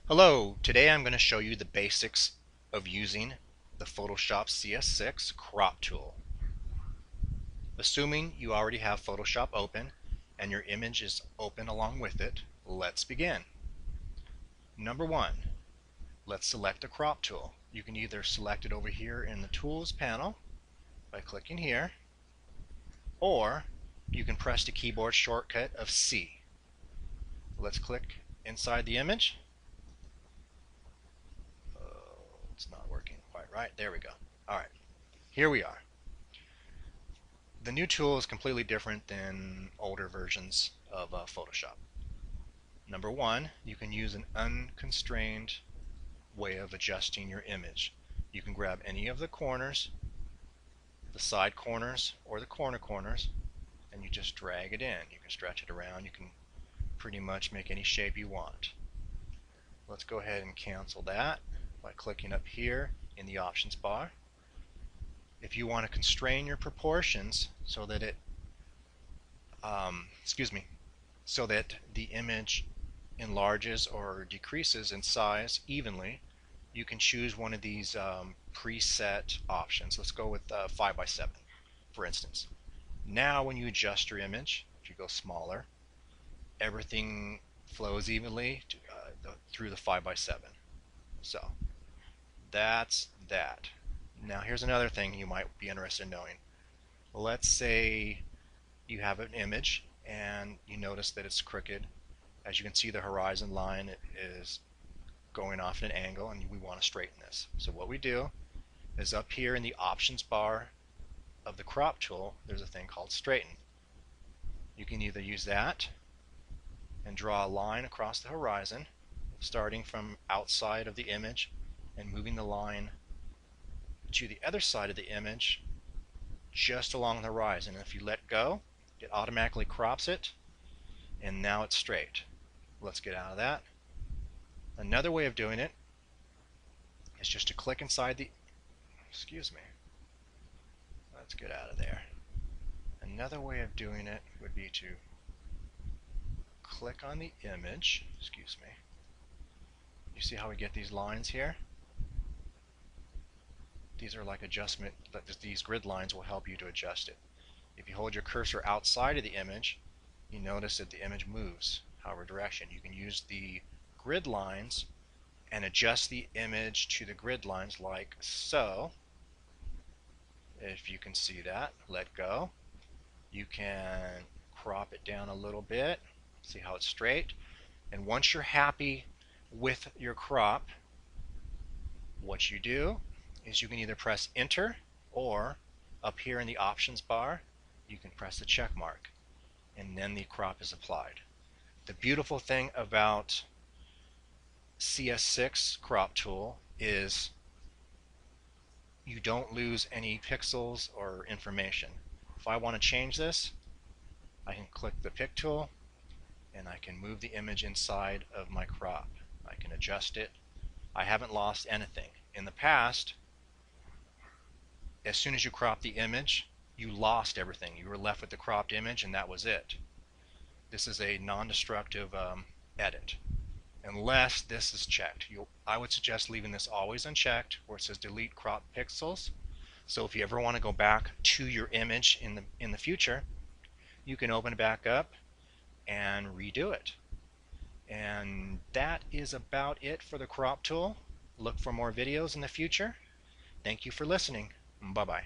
Hello, today I'm going to show you the basics of using the Photoshop CS6 crop tool. Assuming you already have Photoshop open and your image is open along with it, let's begin. Number one, let's select the crop tool. You can either select it over here in the Tools panel by clicking here, or you can press the keyboard shortcut of C. Let's click inside the image. It's not working quite right. There we go. Alright, here we are. The new tool is completely different than older versions of Photoshop. Number one, you can use an unconstrained way of adjusting your image. You can grab any of the corners, the side corners, or the corners, and you just drag it in. You can stretch it around. You can pretty much make any shape you want. Let's go ahead and cancel that by clicking up here in the options bar. If you want to constrain your proportions so that it so that the image enlarges or decreases in size evenly, you can choose one of these preset options. Let's go with 5 by 7 for instance. Now when you adjust your image, if you go smaller, everything flows evenly through the 5 by 7. So that's that. Now here's another thing you might be interested in knowing. Let's say you have an image and you notice that it's crooked. As you can see, the horizon line is going off at an angle and we want to straighten this. So what we do is up here in the options bar of the crop tool, there's a thing called straighten. You can either use that and draw a line across the horizon starting from outside of the image and moving the line to the other side of the image just along the horizon. And if you let go, it automatically crops it and now it's straight. Let's get out of that. Another way of doing it is just to click inside the let's get out of there. Another way of doing it would be to click on the image. You see how we get these lines here? These are like adjustment, these grid lines will help you to adjust it. If you hold your cursor outside of the image, you notice that the image moves however direction. You can use the grid lines and adjust the image to the grid lines like so. If you can see that, let go. You can crop it down a little bit, see how it's straight. And once you're happy with your crop, what you do is you can either press enter, or up here in the options bar you can press the check mark and then the crop is applied. The beautiful thing about CS6 crop tool is you don't lose any pixels or information. If I want to change this, I can click the pick tool and I can move the image inside of my crop. I can adjust it. I haven't lost anything. In the past, as soon as you crop the image, you lost everything. You were left with the cropped image and that was it. This is a non-destructive edit. Unless this is checked. I would suggest leaving this always unchecked where it says delete crop pixels. So if you ever want to go back to your image in the future, you can open it back up and redo it. And that is about it for the crop tool. Look for more videos in the future. Thank you for listening. Bye-bye.